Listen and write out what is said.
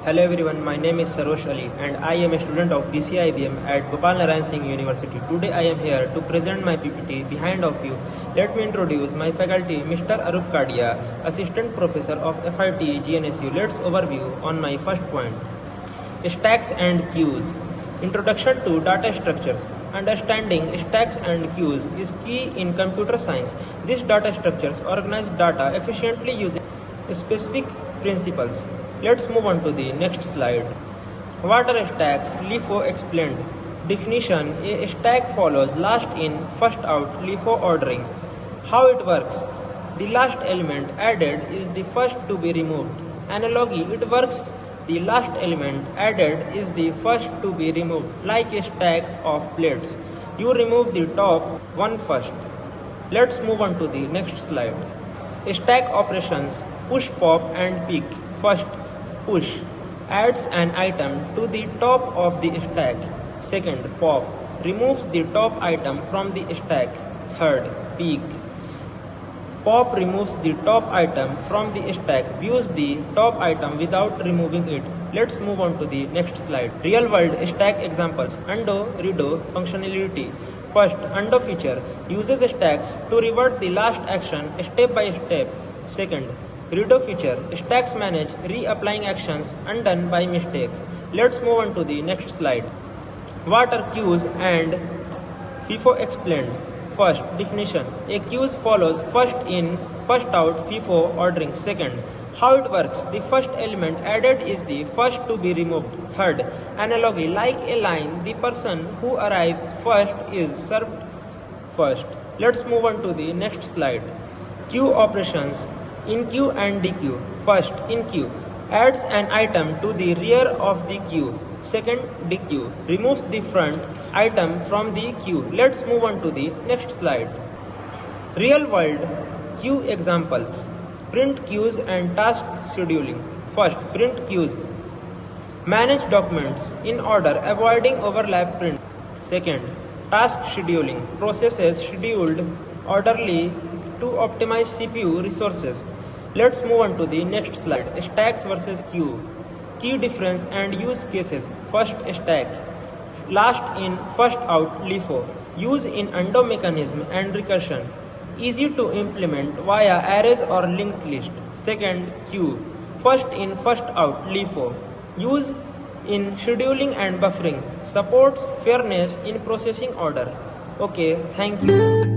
Hello everyone, my name is Sarosh and I am a student of BCIBM at Gopal Narayan Singh University. Today I am here to present my PPT behind of you. Let me introduce my faculty, Mr. Arup Kadia, Assistant Professor of FIT GNSU. Let's overview on my first point. Stacks and queues. Introduction to data structures. Understanding stacks and queues is key in computer science. These data structures organize data efficiently using specific principles. Let's move on to the next slide. What are stacks? LIFO explained. Definition: a stack follows last in, first out LIFO ordering. How it works? The last element added is the first to be removed. Analogy: it works. The last element added is the first to be removed, like a stack of plates. You remove the top one first. Let's move on to the next slide. Stack operations: push, pop and pick. First, push adds an item to the top of the stack. Second, pop removes the top item from the stack. Third, pick. Pop removes the top item from the stack, views the top item without removing it. Let's move on to the next slide. Real world stack examples. Undo, redo functionality. First, undo feature uses stacks to revert the last action step by step. Second, redo feature stacks manage reapplying actions undone by mistake. Let's move on to the next slide. What are queues and FIFO explained. First, definition: a queue follows first in, first out FIFO ordering. Second, how it works: the first element added is the first to be removed. Third, analogy: like a line, the person who arrives first is served first. Let's move on to the next slide. Queue operations. In queue and dequeue. First, in queue adds an item to the rear of the queue. Second, dequeue removes the front item from the queue. Let's move on to the next slide. Real world queue examples. Print queues and task scheduling. First, print queues manage documents in order, avoiding overlap print. Second, task scheduling processes scheduled orderly to optimize CPU resources. Let's move on to the next slide. Stacks versus queue. Key difference and use cases. First, stack. Last in, first out LIFO. Use in undo mechanism and recursion. Easy to implement via arrays or linked list. Second, queue. First in, first out LIFO. Use in scheduling and buffering. Supports fairness in processing order. Okay, thank you.